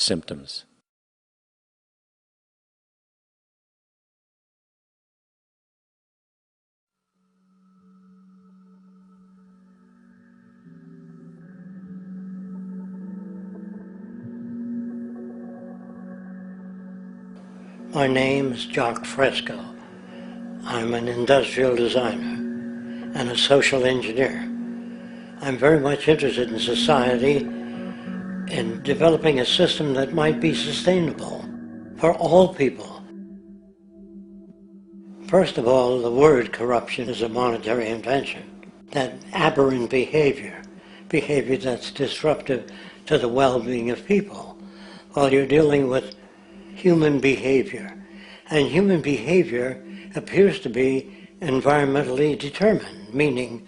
symptoms. My name is Jock Fresco. I'm an industrial designer and a social engineer. I'm very much interested in society, in developing a system that might be sustainable for all people. First of all, the word corruption is a monetary invention. That aberrant behavior that's disruptive to the well-being of people, while you're dealing with human behavior. And human behavior appears to be environmentally determined, meaning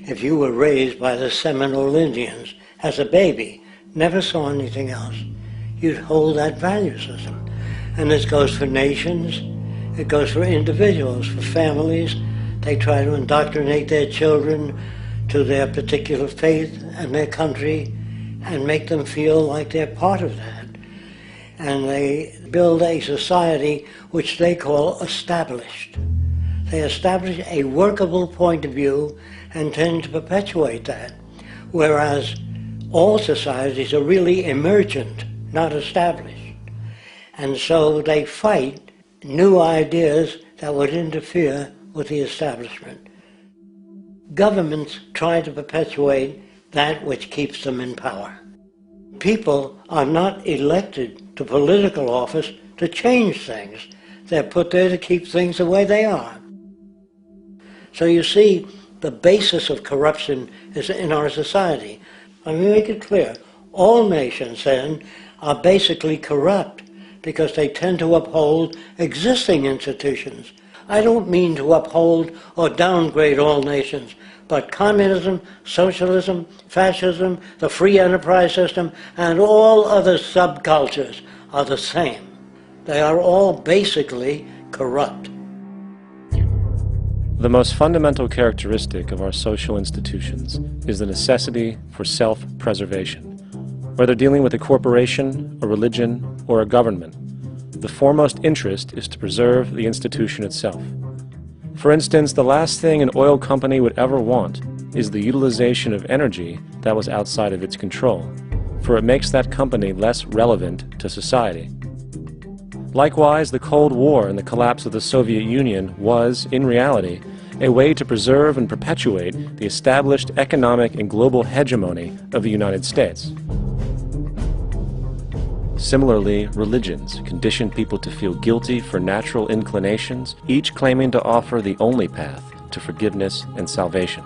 if you were raised by the Seminole Indians as a baby, never saw anything else, you'd hold that value system. And this goes for nations, it goes for individuals, for families. They try to indoctrinate their children to their particular faith and their country and make them feel like they're part of that. And they build a society which they call established. They establish a workable point of view and tend to perpetuate that, whereas all societies are really emergent, not established. And so they fight new ideas that would interfere with the establishment. Governments try to perpetuate that which keeps them in power. People are not elected to political office to change things. They're put there to keep things the way they are. So you see, the basis of corruption is in our society. Let me make it clear. All nations, then, are basically corrupt because they tend to uphold existing institutions. I don't mean to uphold or downgrade all nations, but communism, socialism, fascism, the free enterprise system, and all other subcultures are the same. They are all basically corrupt. The most fundamental characteristic of our social institutions is the necessity for self-preservation. Whether dealing with a corporation, a religion, or a government, the foremost interest is to preserve the institution itself. For instance, the last thing an oil company would ever want is the utilization of energy that was outside of its control, for it makes that company less relevant to society. Likewise, the Cold War and the collapse of the Soviet Union was, in reality, a way to preserve and perpetuate the established economic and global hegemony of the United States. Similarly, religions condition people to feel guilty for natural inclinations, each claiming to offer the only path to forgiveness and salvation.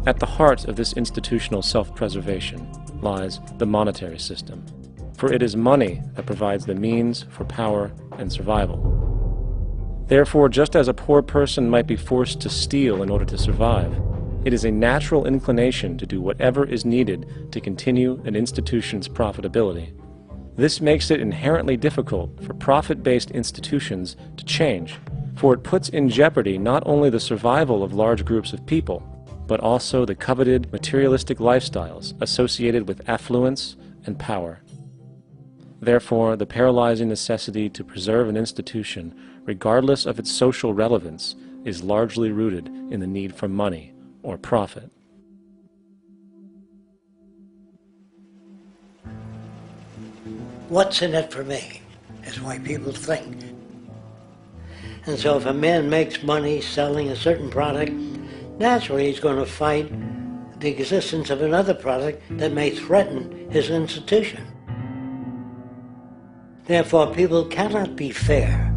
At the heart of this institutional self-preservation lies the monetary system, for it is money that provides the means for power and survival. Therefore, just as a poor person might be forced to steal in order to survive, it is a natural inclination to do whatever is needed to continue an institution's profitability. This makes it inherently difficult for profit-based institutions to change, for it puts in jeopardy not only the survival of large groups of people, but also the coveted materialistic lifestyles associated with affluence and power. Therefore, the paralyzing necessity to preserve an institution, regardless of its social relevance, is largely rooted in the need for money or profit. What's in it for me is why people think. And so if a man makes money selling a certain product, naturally he's going to fight the existence of another product that may threaten his institution. Therefore, people cannot be fair,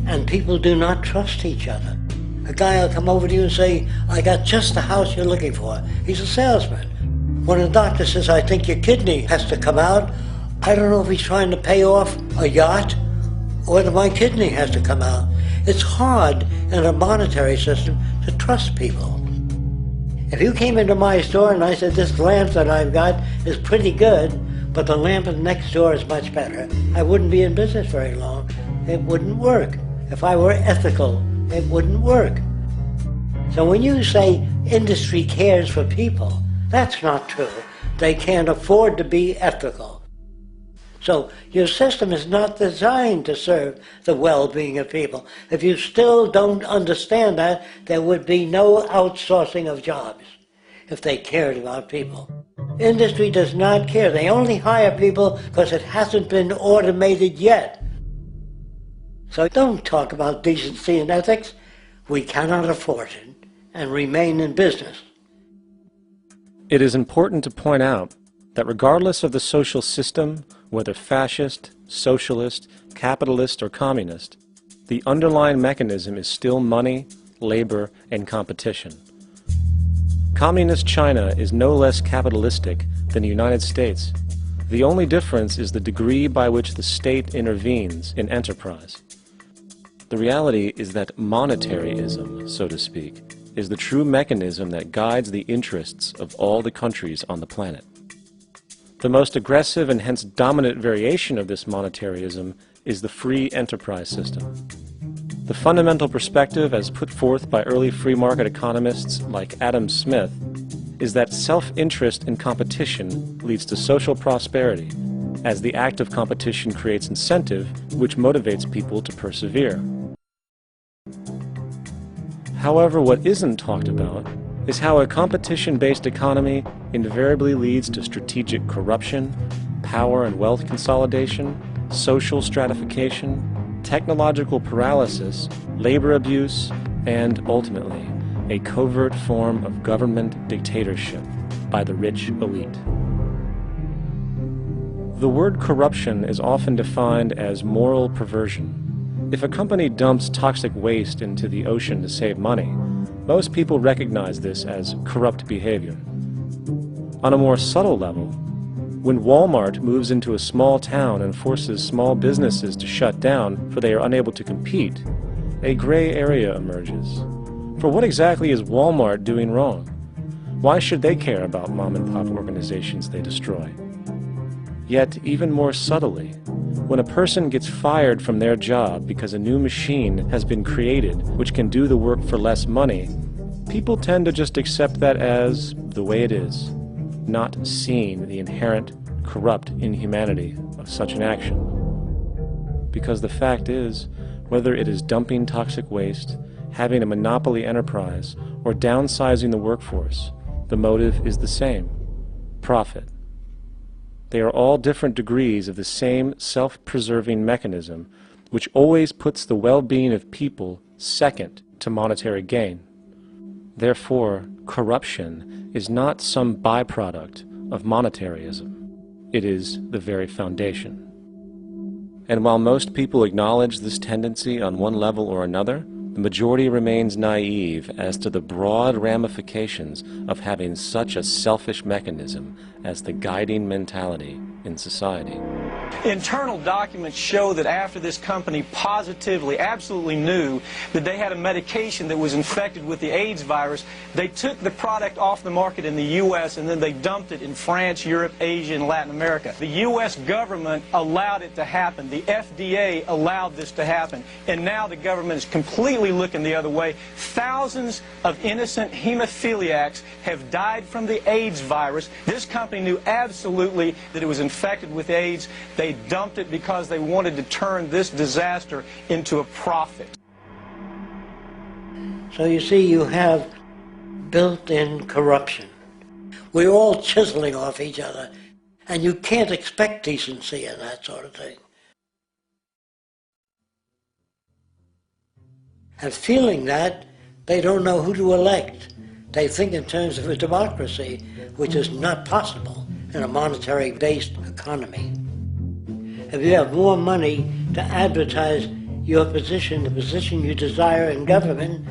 and people do not trust each other. A guy will come over to you and say, I got just the house you're looking for. He's a salesman. When a doctor says, I think your kidney has to come out, I don't know if he's trying to pay off a yacht or whether my kidney has to come out. It's hard in a monetary system to trust people. If you came into my store and I said, this lamp that I've got is pretty good, but the lamp next door is much better, I wouldn't be in business very long. It wouldn't work. If I were ethical, it wouldn't work. So when you say industry cares for people, that's not true. They can't afford to be ethical. So your system is not designed to serve the well-being of people. If you still don't understand that, there would be no outsourcing of jobs if they cared about people. Industry does not care. They only hire people because it hasn't been automated yet. So don't talk about decency and ethics. We cannot afford it and remain in business. It is important to point out that regardless of the social system, whether fascist, socialist, capitalist, or communist, the underlying mechanism is still money, labor, and competition. Communist China is no less capitalistic than the United States. The only difference is the degree by which the state intervenes in enterprise. The reality is that monetaryism, so to speak, is the true mechanism that guides the interests of all the countries on the planet. The most aggressive and hence dominant variation of this monetaryism is the free enterprise system. The fundamental perspective, as put forth by early free market economists like Adam Smith, is that self-interest in competition leads to social prosperity, as the act of competition creates incentive, which motivates people to persevere. However, what isn't talked about is how a competition-based economy invariably leads to strategic corruption, power and wealth consolidation, social stratification, technological paralysis, labor abuse, and, ultimately, a covert form of government dictatorship by the rich elite. The word corruption is often defined as moral perversion. If a company dumps toxic waste into the ocean to save money, most people recognize this as corrupt behavior. On a more subtle level, when Walmart moves into a small town and forces small businesses to shut down for they are unable to compete, a gray area emerges. For what exactly is Walmart doing wrong? Why should they care about mom-and-pop organizations they destroy? Yet, even more subtly, when a person gets fired from their job because a new machine has been created which can do the work for less money, people tend to just accept that as the way it is, not seeing the inherent corrupt inhumanity of such an action. Because the fact is, whether it is dumping toxic waste, having a monopoly enterprise, or downsizing the workforce, the motive is the same: profit. They are all different degrees of the same self-preserving mechanism, which always puts the well-being of people second to monetary gain. Therefore, corruption is not some byproduct of monetaryism. It is the very foundation. And while most people acknowledge this tendency on one level or another, the majority remains naive as to the broad ramifications of having such a selfish mechanism as the guiding mentality in society. Internal documents show that after this company positively, absolutely knew that they had a medication that was infected with the AIDS virus, they took the product off the market in the U.S. and then they dumped it in France, Europe, Asia, and Latin America. The U.S. government allowed it to happen. The FDA allowed this to happen. And now the government is completely looking the other way. Thousands of innocent hemophiliacs have died from the AIDS virus. This company knew absolutely that it was infected with AIDS. They dumped it because they wanted to turn this disaster into a profit. So you see, you have built-in corruption. We're all chiseling off each other, and you can't expect decency and that sort of thing. And feeling that, they don't know who to elect. They think in terms of a democracy, which is not possible in a monetary-based economy. If you have more money to advertise your position, the position you desire in government,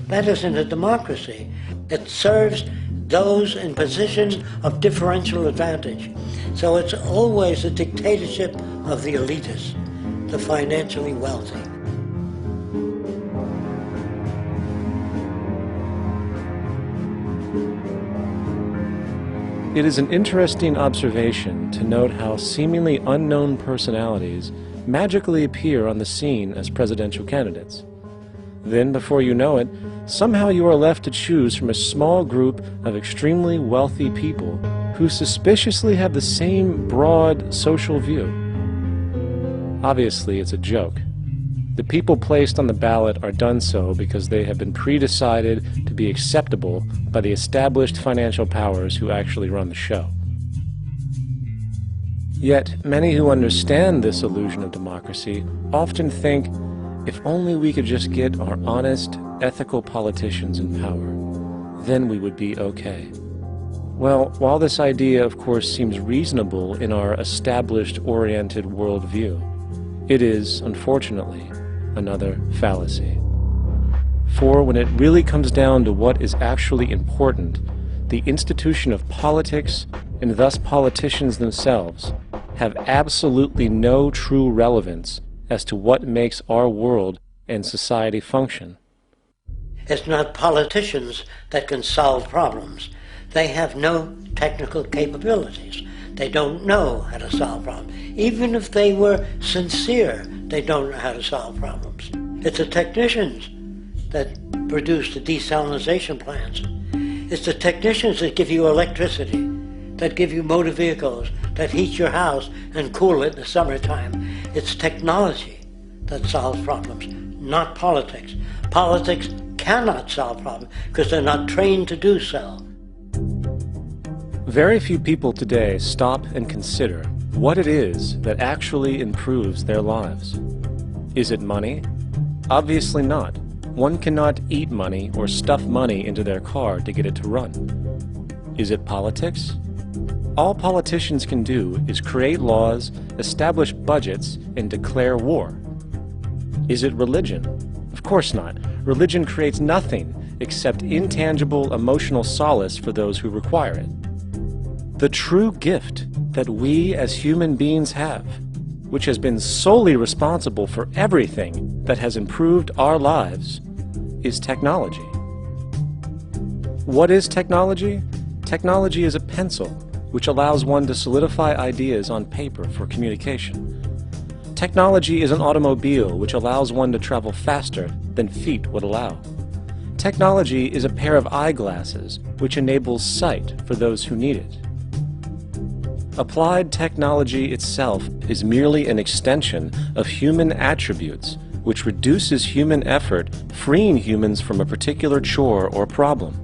that isn't a democracy. It serves those in positions of differential advantage. So it's always a dictatorship of the elitists, the financially wealthy. It is an interesting observation to note how seemingly unknown personalities magically appear on the scene as presidential candidates. Then, before you know it, somehow you are left to choose from a small group of extremely wealthy people who suspiciously have the same broad social view. Obviously, it's a joke. The people placed on the ballot are done so because they have been pre-decided to be acceptable by the established financial powers who actually run the show. Yet, many who understand this illusion of democracy often think, if only we could just get our honest, ethical politicians in power, then we would be okay. Well, while this idea, of course, seems reasonable in our established-oriented worldview, it is, unfortunately, another fallacy. For when it really comes down to what is actually important, the institution of politics, and thus politicians themselves, have absolutely no true relevance as to what makes our world and society function. It's not politicians that can solve problems. They have no technical capabilities. They don't know how to solve problems. Even if they were sincere, they don't know how to solve problems. It's the technicians that produce the desalination plants. It's the technicians that give you electricity, that give you motor vehicles, that heat your house and cool it in the summertime. It's technology that solves problems, not politics. Politics cannot solve problems because they're not trained to do so. Very few people today stop and consider what it is that actually improves their lives. Is it money? Obviously not. One cannot eat money or stuff money into their car to get it to run. Is it politics? All politicians can do is create laws, establish budgets, and declare war. Is it religion? Of course not. Religion creates nothing except intangible emotional solace for those who require it. The true gift that we as human beings have, which has been solely responsible for everything that has improved our lives, is technology. What is technology? Technology is a pencil which allows one to solidify ideas on paper for communication. Technology is an automobile which allows one to travel faster than feet would allow. Technology is a pair of eyeglasses which enables sight for those who need it. Applied technology itself is merely an extension of human attributes which reduces human effort, freeing humans from a particular chore or problem.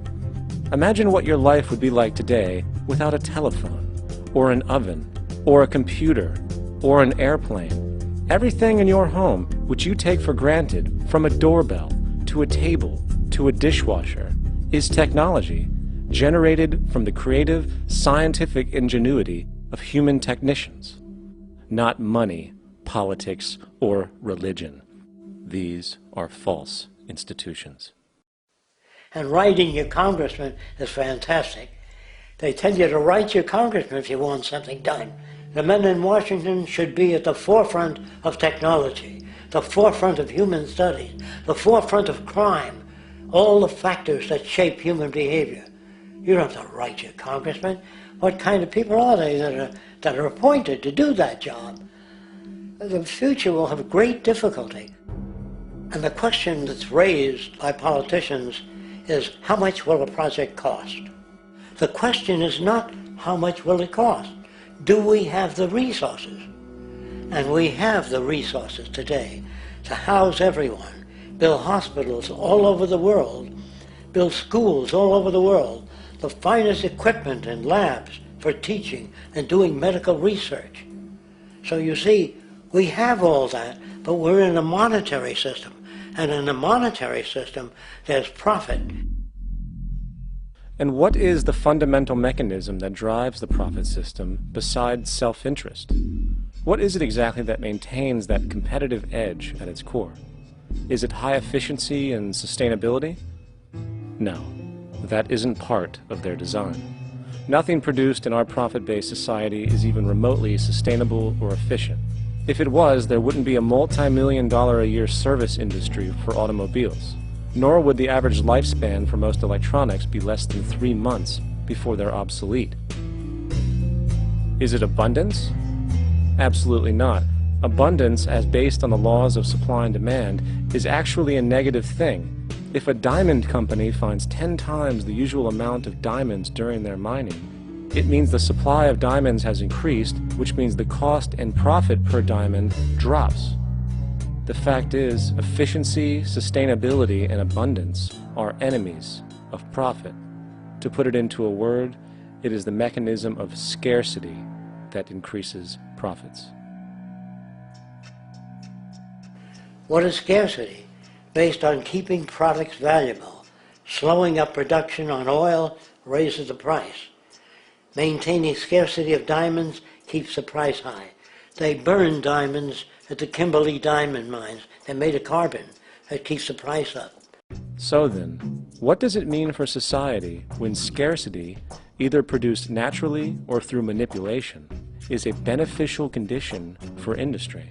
Imagine what your life would be like today without a telephone, or an oven, or a computer, or an airplane. Everything in your home, which you take for granted, from a doorbell, to a table, to a dishwasher, is technology generated from the creative, scientific ingenuity of human technicians, not money, politics, or religion. These are false institutions. And writing your congressman is fantastic. They tell you to write your congressman if you want something done. The men in Washington should be at the forefront of technology, the forefront of human studies, the forefront of crime, all the factors that shape human behavior. You don't have to write your congressman. What kind of people are they that are appointed to do that job? The future will have great difficulty. And the question that's raised by politicians is, how much will a project cost? The question is not, how much will it cost? Do we have the resources? And we have the resources today to house everyone, build hospitals all over the world, build schools all over the world, the finest equipment and labs for teaching and doing medical research. So you see, we have all that, but we're in a monetary system. And in a monetary system, there's profit. And what is the fundamental mechanism that drives the profit system besides self-interest? What is it exactly that maintains that competitive edge at its core? Is it high efficiency and sustainability? No, that isn't part of their design. Nothing produced in our profit-based society is even remotely sustainable or efficient. If it was, there wouldn't be a multi-million-dollar-a-year service industry for automobiles, nor would the average lifespan for most electronics be less than 3 months before they're obsolete. Is it abundance? Absolutely not. Abundance, as based on the laws of supply and demand, is actually a negative thing. If a diamond company finds 10 times the usual amount of diamonds during their mining, It means the supply of diamonds has increased, which means the cost and profit per diamond drops. The fact is, efficiency, sustainability, and abundance are enemies of profit. To put it into a word, it is the mechanism of scarcity that increases profits. What is scarcity? Based on keeping products valuable. Slowing up production on oil raises the price. Maintaining scarcity of diamonds keeps the price high. They burn diamonds at the Kimberley diamond mines. They made a carbon that keeps the price up. So then, what does it mean for society when scarcity, either produced naturally or through manipulation, is a beneficial condition for industry?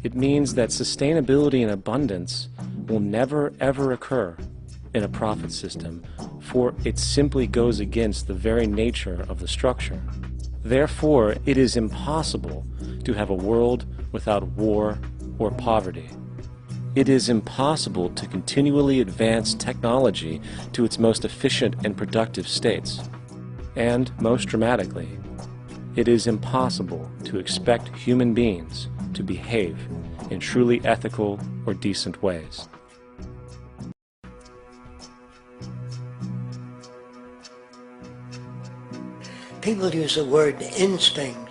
It means that sustainability and abundance will never ever occur in a profit system, for it simply goes against the very nature of the structure. Therefore, it is impossible to have a world without war or poverty. It is impossible to continually advance technology to its most efficient and productive states. And, most dramatically, it is impossible to expect human beings to behave in truly ethical or decent ways. People use the word instinct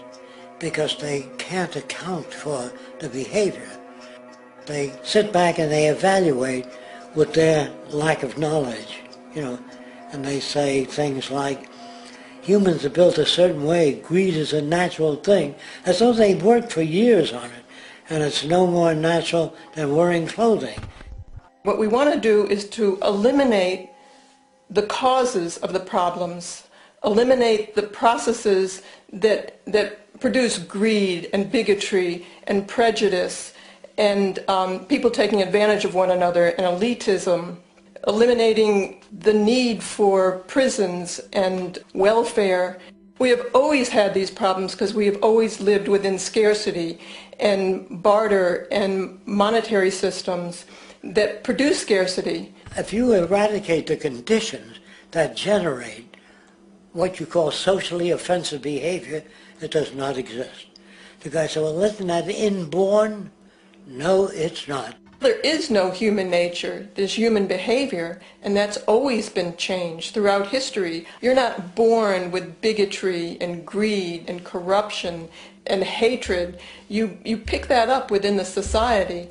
because they can't account for the behavior. They sit back and they evaluate with their lack of knowledge, and they say things like, humans are built a certain way, greed is a natural thing, as though they worked for years on it, and it's no more natural than wearing clothing. What we want to do is to eliminate the causes of the problems, eliminate the processes that produce greed and bigotry and prejudice and people taking advantage of one another and elitism, eliminating the need for prisons and welfare. We have always had these problems because we have always lived within scarcity and barter and monetary systems that produce scarcity. If you eradicate the conditions that generate what you call socially offensive behavior, it does not exist. The guy said, well, isn't that inborn? No, it's not. There is no human nature, there's human behavior, and that's always been changed throughout history. You're not born with bigotry and greed and corruption and hatred. You pick that up within the society.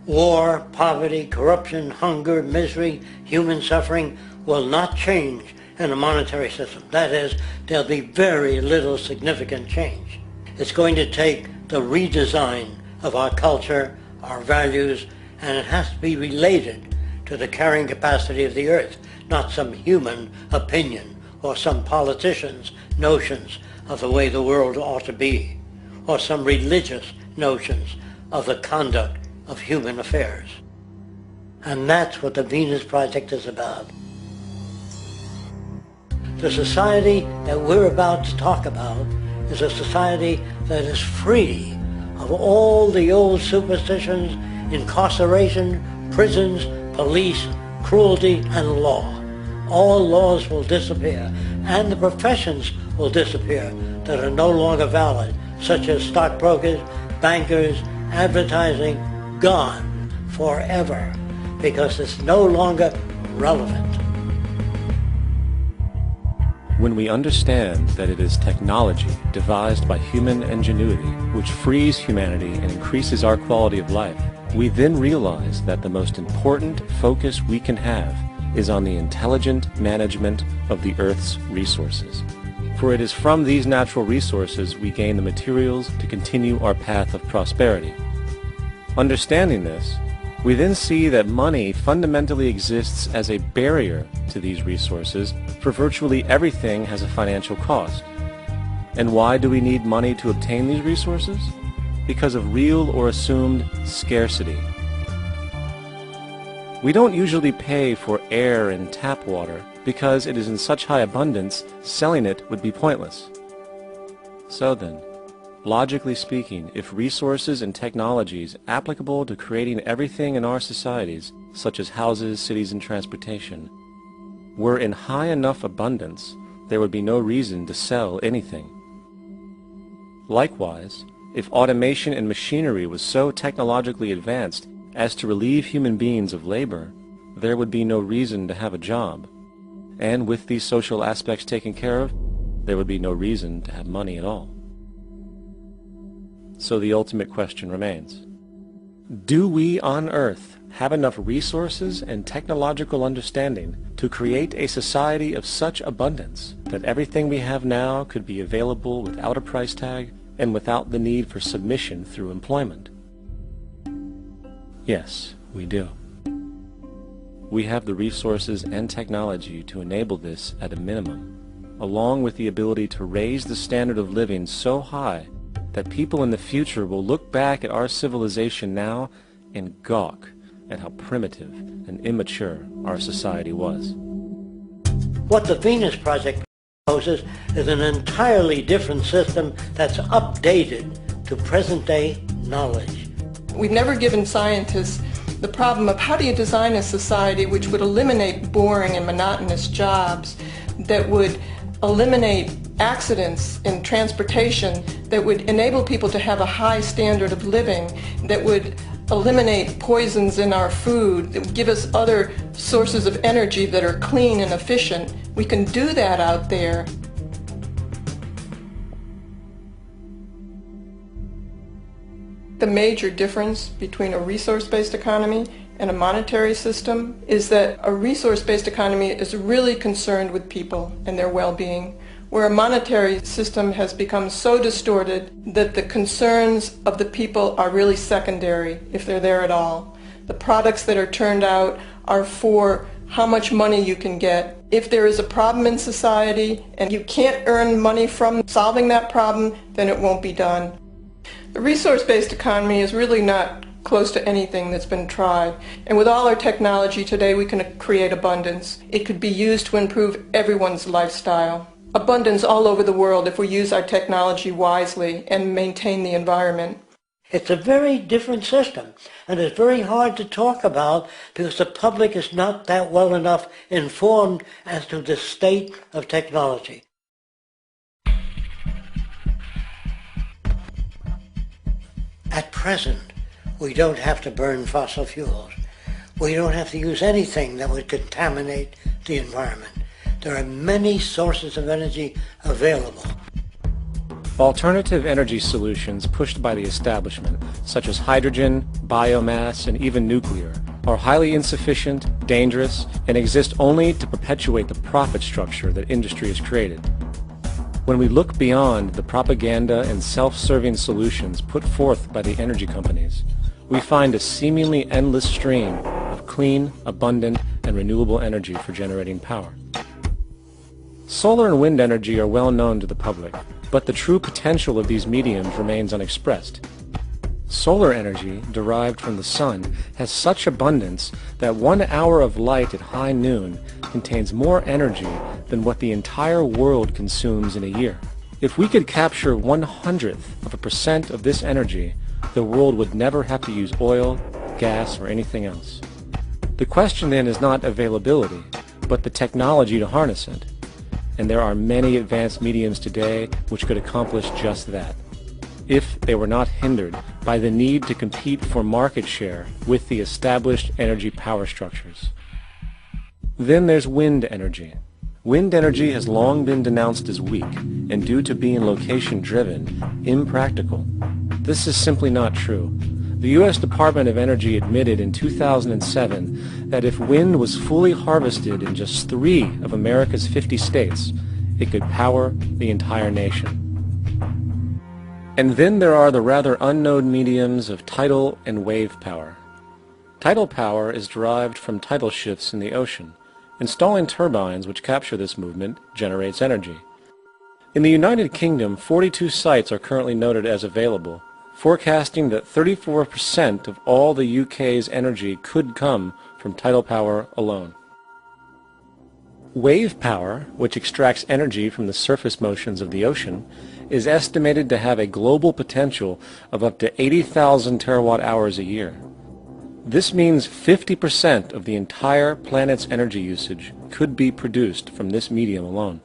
War, poverty, corruption, hunger, misery, human suffering will not change in a monetary system. That is, there'll be very little significant change. It's going to take the redesign of our culture, our values, and it has to be related to the carrying capacity of the earth, not some human opinion or some politician's notions of the way the world ought to be, or some religious notions of the conduct of human affairs. And that's what the Venus Project is about. The society that we're about to talk about is a society that is free of all the old superstitions, incarceration, prisons, police, cruelty, and law. All laws will disappear, and the professions will disappear that are no longer valid, such as stockbrokers, bankers, advertising, gone forever, because it's no longer relevant. When we understand that it is technology devised by human ingenuity which frees humanity and increases our quality of life, we then realize that the most important focus we can have is on the intelligent management of the Earth's resources. For it is from these natural resources we gain the materials to continue our path of prosperity. Understanding this, we then see that money fundamentally exists as a barrier to these resources, for virtually everything has a financial cost. And why do we need money to obtain these resources? Because of real or assumed scarcity. We don't usually pay for air and tap water because it is in such high abundance, selling it would be pointless. So then, logically speaking, if resources and technologies applicable to creating everything in our societies, such as houses, cities, and transportation, were in high enough abundance, there would be no reason to sell anything. Likewise, if automation and machinery was so technologically advanced as to relieve human beings of labor, there would be no reason to have a job. And with these social aspects taken care of, there would be no reason to have money at all. So the ultimate question remains: do we on Earth have enough resources and technological understanding to create a society of such abundance that everything we have now could be available without a price tag and without the need for submission through employment? Yes, we do. We have the resources and technology to enable this at a minimum, along with the ability to raise the standard of living so high that people in the future will look back at our civilization now and gawk at how primitive and immature our society was. What the Venus Project proposes is an entirely different system that's updated to present-day knowledge. We've never given scientists the problem of how do you design a society which would eliminate boring and monotonous jobs, that would eliminate accidents in transportation, that would enable people to have a high standard of living, that would eliminate poisons in our food, that would give us other sources of energy that are clean and efficient. We can do that out there. The major difference between a resource-based economy and a monetary system is that a resource-based economy is really concerned with people and their well-being, where a monetary system has become so distorted that the concerns of the people are really secondary, if they're there at all. The products that are turned out are for how much money you can get. If there is a problem in society and you can't earn money from solving that problem, then it won't be done. The resource-based economy is really not close to anything that's been tried. And with all our technology today, we can create abundance. It could be used to improve everyone's lifestyle. Abundance all over the world if we use our technology wisely and maintain the environment. It's a very different system, and it's very hard to talk about because the public is not that well enough informed as to the state of technology. At present, we don't have to burn fossil fuels. We don't have to use anything that would contaminate the environment. There are many sources of energy available. Alternative energy solutions pushed by the establishment, such as hydrogen, biomass, and even nuclear, are highly insufficient, dangerous, and exist only to perpetuate the profit structure that industry has created. When we look beyond the propaganda and self-serving solutions put forth by the energy companies, we find a seemingly endless stream of clean, abundant, and renewable energy for generating power. Solar and wind energy are well known to the public, but the true potential of these mediums remains unexpressed. Solar energy, derived from the sun, has such abundance that 1 hour of light at high noon contains more energy than what the entire world consumes in a year. If we could capture 1/100% of this energy, the world would never have to use oil, gas, or anything else. The question then is not availability, but the technology to harness it. And there are many advanced mediums today which could accomplish just that, if they were not hindered by the need to compete for market share with the established energy power structures. Then there's wind energy. Wind energy has long been denounced as weak, and due to being location-driven, impractical. This is simply not true. The U.S. Department of Energy admitted in 2007 that if wind was fully harvested in just 3 of America's 50 states, it could power the entire nation. And then there are the rather unknown mediums of tidal and wave power. Tidal power is derived from tidal shifts in the ocean. Installing turbines which capture this movement generates energy. In the United Kingdom, 42 sites are currently noted as available, forecasting that 34% of all the UK's energy could come from tidal power alone. Wave power, which extracts energy from the surface motions of the ocean, is estimated to have a global potential of up to 80,000 terawatt hours a year. This means 50% of the entire planet's energy usage could be produced from this medium alone.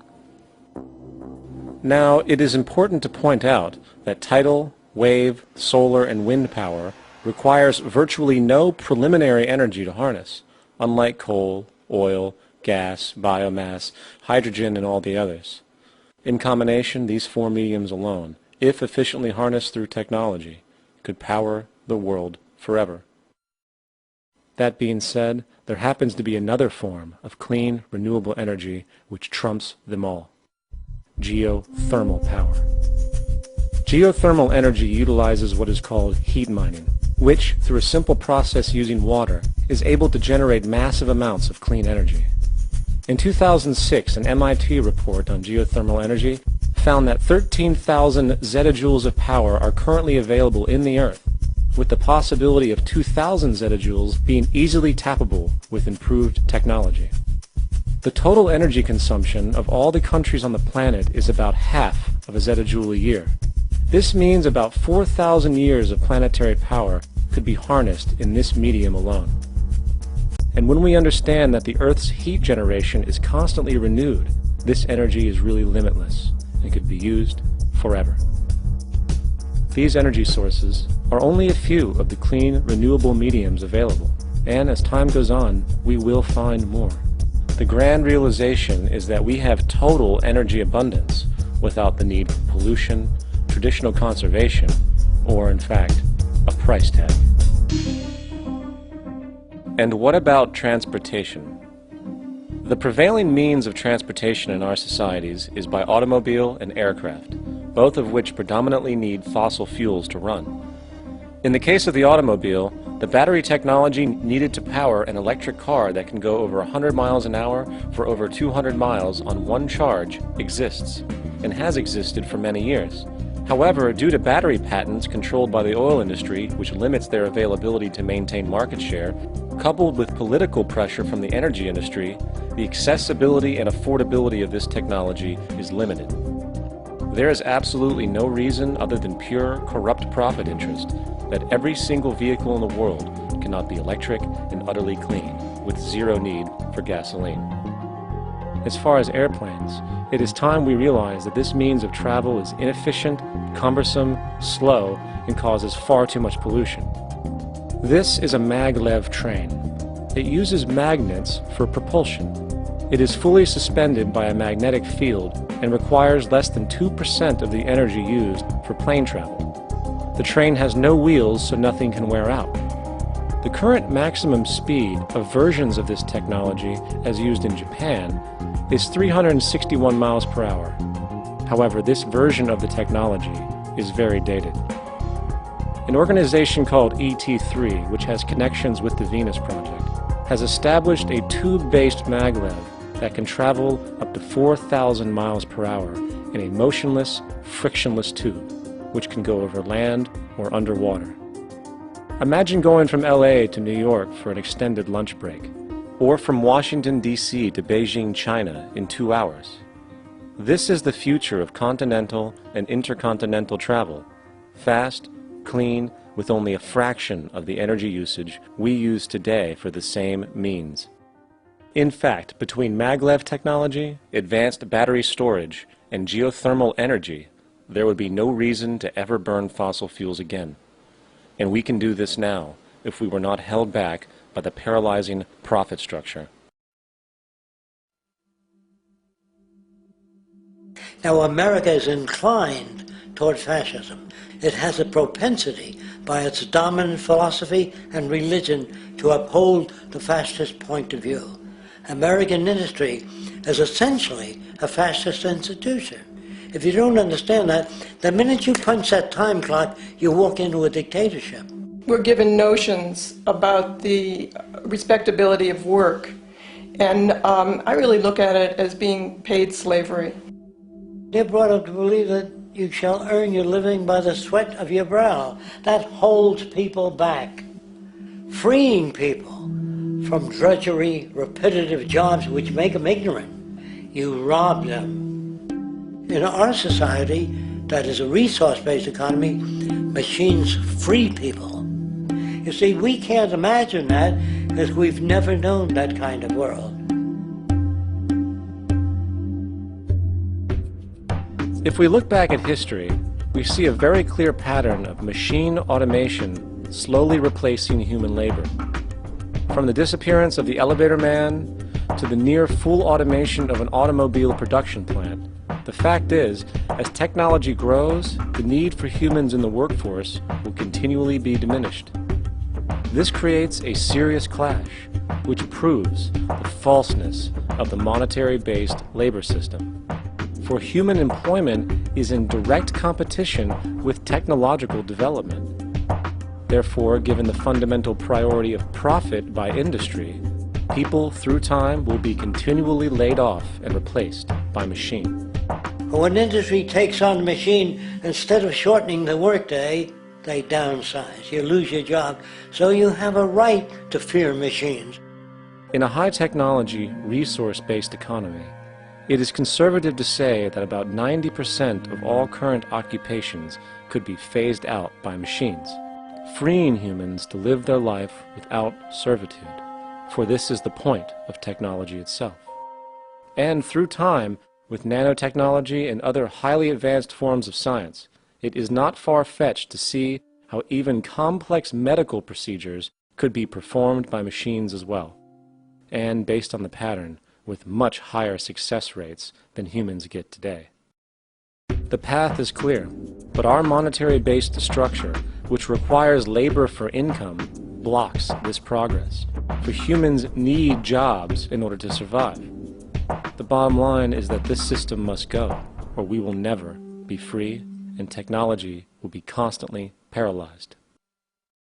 Now, it is important to point out that tidal, wave, solar, and wind power requires virtually no preliminary energy to harness, unlike coal, oil, gas, biomass, hydrogen, and all the others. In combination, these four mediums alone, if efficiently harnessed through technology, could power the world forever. That being said, there happens to be another form of clean, renewable energy which trumps them all: geothermal power. Geothermal energy utilizes what is called heat mining, which, through a simple process using water, is able to generate massive amounts of clean energy. In 2006, an MIT report on geothermal energy found that 13,000 zettajoules of power are currently available in the Earth, with the possibility of 2,000 zettajoules being easily tappable with improved technology. The total energy consumption of all the countries on the planet is about half of a zettajoule a year. This means about 4,000 years of planetary power could be harnessed in this medium alone. And when we understand that the Earth's heat generation is constantly renewed, this energy is really limitless and could be used forever. These energy sources are only a few of the clean, renewable mediums available, and as time goes on, we will find more. The grand realization is that we have total energy abundance without the need for pollution, traditional conservation, or, in fact, a price tag. And what about transportation? The prevailing means of transportation in our societies is by automobile and aircraft, both of which predominantly need fossil fuels to run. In the case of the automobile, the battery technology needed to power an electric car that can go over 100 miles an hour for over 200 miles on one charge exists, and has existed for many years. However, due to battery patents controlled by the oil industry, which limits their availability to maintain market share, coupled with political pressure from the energy industry, the accessibility and affordability of this technology is limited. There is absolutely no reason other than pure, corrupt profit interest that every single vehicle in the world cannot be electric and utterly clean, with zero need for gasoline. As far as airplanes, it is time we realize that this means of travel is inefficient, cumbersome, slow, and causes far too much pollution. This is a maglev train. It uses magnets for propulsion. It is fully suspended by a magnetic field and requires less than 2% of the energy used for plane travel. The train has no wheels, so nothing can wear out. The current maximum speed of versions of this technology, as used in Japan, is 361 miles per hour. However, this version of the technology is very dated. An organization called ET3, which has connections with the Venus Project, has established a tube-based maglev that can travel up to 4,000 miles per hour in a motionless, frictionless tube, which can go over land or underwater. Imagine going from LA to New York for an extended lunch break, or from Washington, D.C. to Beijing, China in 2 hours. This is the future of continental and intercontinental travel, fast, clean, with only a fraction of the energy usage we use today for the same means. In fact, between maglev technology, advanced battery storage, and geothermal energy, there would be no reason to ever burn fossil fuels again. And we can do this now if we were not held back by the paralyzing profit structure. Now, America is inclined toward fascism. It has a propensity by its dominant philosophy and religion to uphold the fascist point of view. American industry is essentially a fascist institution. If you don't understand that, the minute you punch that time clock, you walk into a dictatorship. We're given notions about the respectability of work, and I really look at it as being paid slavery. They're brought up to believe that you shall earn your living by the sweat of your brow. That holds people back, freeing people from drudgery, repetitive jobs which make them ignorant. You rob them. In our society, that is a resource-based economy, machines free people. You see, we can't imagine that because we've never known that kind of world. If we look back at history, we see a very clear pattern of machine automation slowly replacing human labor. From the disappearance of the elevator man to the near full automation of an automobile production plant, the fact is, as technology grows, the need for humans in the workforce will continually be diminished. This creates a serious clash, which proves the falseness of the monetary-based labor system. For human employment is in direct competition with technological development. Therefore, given the fundamental priority of profit by industry, people through time will be continually laid off and replaced by machine. When industry takes on a machine, instead of shortening the workday, they downsize. You lose your job, so you have a right to fear machines. In a high-technology, resource-based economy, it is conservative to say that about 90% of all current occupations could be phased out by machines, freeing humans to live their life without servitude, for this is the point of technology itself. And through time, with nanotechnology and other highly advanced forms of science, it is not far-fetched to see how even complex medical procedures could be performed by machines as well, and based on the pattern, with much higher success rates than humans get today. The path is clear, but our monetary-based structure, which requires labor for income, blocks this progress. For humans need jobs in order to survive. The bottom line is that this system must go, or we will never be free, and technology will be constantly paralyzed.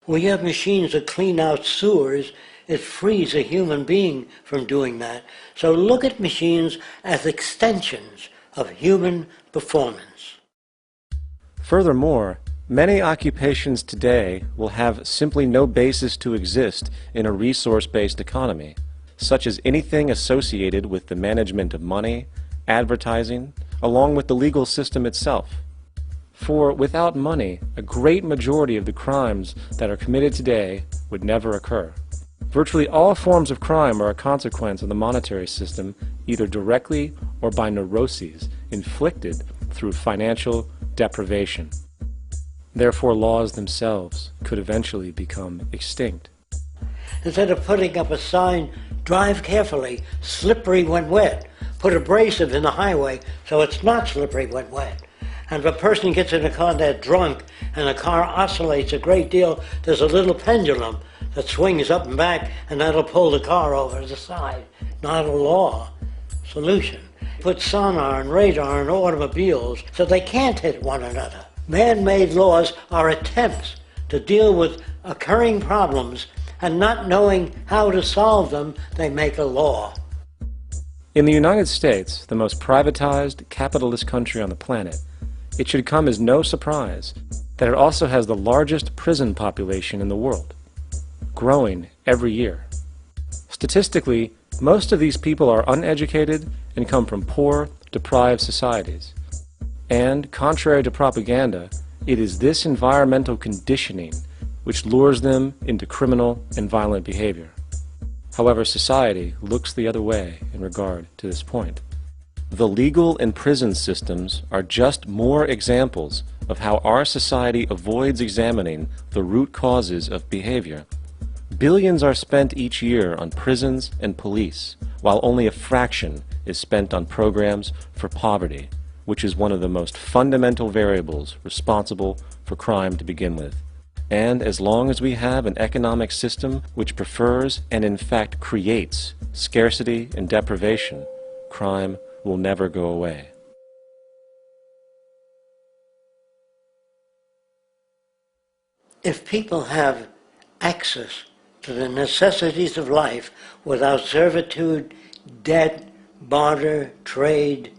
When you have machines that clean out sewers, it frees a human being from doing that. So look at machines as extensions of human performance. Furthermore, many occupations today will have simply no basis to exist in a resource-based economy, such as anything associated with the management of money, advertising, along with the legal system itself. For without money, a great majority of the crimes that are committed today would never occur. Virtually all forms of crime are a consequence of the monetary system, either directly or by neuroses inflicted through financial deprivation. Therefore, laws themselves could eventually become extinct. Instead of putting up a sign, drive carefully, slippery when wet, put abrasive in the highway so it's not slippery when wet. And if a person gets in a car that's drunk and the car oscillates a great deal, there's a little pendulum that swings up and back, and that'll pull the car over to the side. Not a law solution. Put sonar and radar in automobiles so they can't hit one another. Man-made laws are attempts to deal with occurring problems, and not knowing how to solve them, they make a law. In the United States, the most privatized, capitalist country on the planet, it should come as no surprise that it also has the largest prison population in the world, growing every year. Statistically, most of these people are uneducated and come from poor, deprived societies. And, contrary to propaganda, it is this environmental conditioning which lures them into criminal and violent behavior. However, society looks the other way in regard to this point. The legal and prison systems are just more examples of how our society avoids examining the root causes of behavior. Billions are spent each year on prisons and police, while only a fraction is spent on programs for poverty, which is one of the most fundamental variables responsible for crime to begin with. And as long as we have an economic system which prefers and in fact creates scarcity and deprivation, crime will never go away. If people have access to the necessities of life without servitude, debt, barter, trade,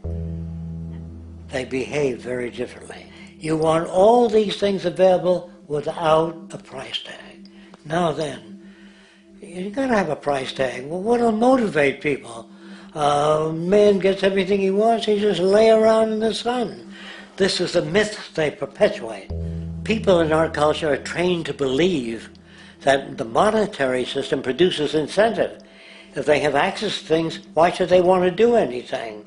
they behave very differently. You want all these things available without a price tag. Now then, you gotta have a price tag. Well, what'll motivate people? Man gets everything he wants, he just lay around in the sun. This is the myth they perpetuate. People in our culture are trained to believe that the monetary system produces incentive. If they have access to things, why should they want to do anything?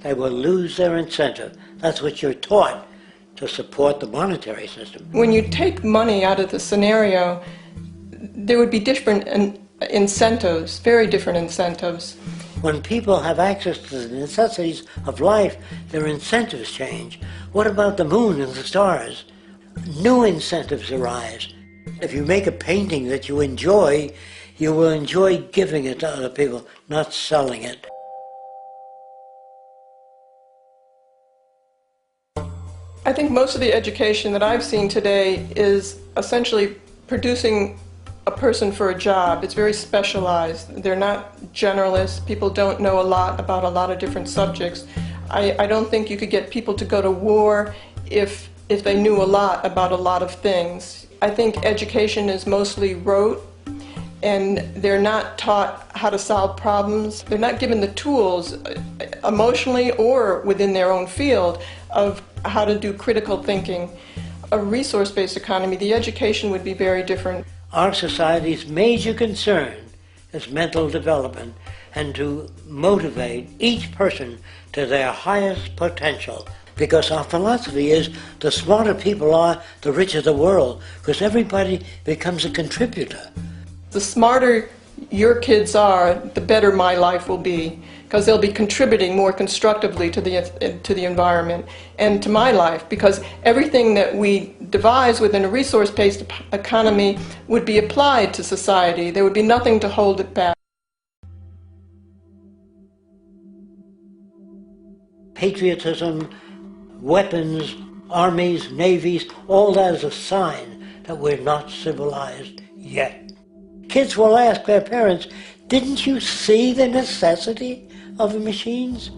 They will lose their incentive. That's what you're taught to support the monetary system. When you take money out of the scenario, there would be different incentives, very different incentives. When people have access to the necessities of life, their incentives change. What about the moon and the stars? New incentives arise. If you make a painting that you will enjoy giving it to other people, not selling it. I think most of the education that I've seen today is essentially producing a person for a job. It's very specialized. They're not generalists. People don't know a lot about a lot of different subjects. I don't think you could get people to go to war if they knew a lot about a lot of things. I think education is mostly rote, and they're not taught how to solve problems. They're not given the tools, emotionally or within their own field, of how to do critical thinking. A resource-based economy, the education would be very different. Our society's major concern is mental development and to motivate each person to their highest potential. Because our philosophy is the smarter people are, the richer the world, because everybody becomes a contributor. The smarter your kids are, the better my life will be, because they'll be contributing more constructively to the environment and to my life, because everything that we devise within a resource-based economy would be applied to society. There would be nothing to hold it back. Patriotism, weapons, armies, navies, all that is a sign that we're not civilized yet. Kids will ask their parents, didn't you see the necessity of the machines?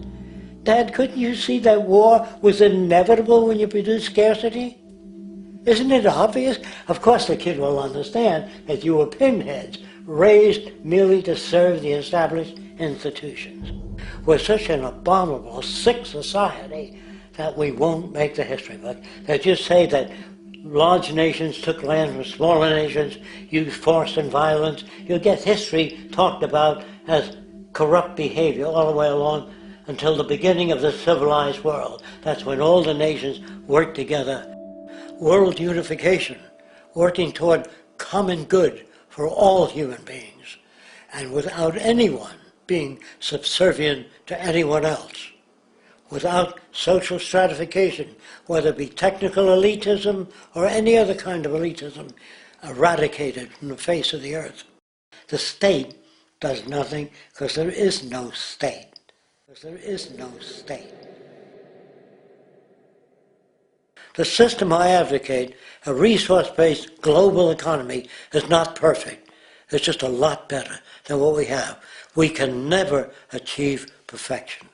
Dad, couldn't you see that war was inevitable when you produce scarcity? Isn't it obvious? Of course the kid will understand that you were pinheads, raised merely to serve the established institutions. We're such an abominable, sick society that we won't make the history book. They just say that large nations took land from smaller nations, used force and violence. You'll get history talked about as corrupt behavior all the way along until the beginning of the civilized world. That's when all the nations work together. World unification, working toward common good for all human beings, and without anyone being subservient to anyone else. Without social stratification, whether it be technical elitism or any other kind of elitism, eradicated from the face of the earth. The state does nothing because there is no state. Because there is no state. The system I advocate, a resource-based global economy, is not perfect. It's just a lot better than what we have. We can never achieve perfection.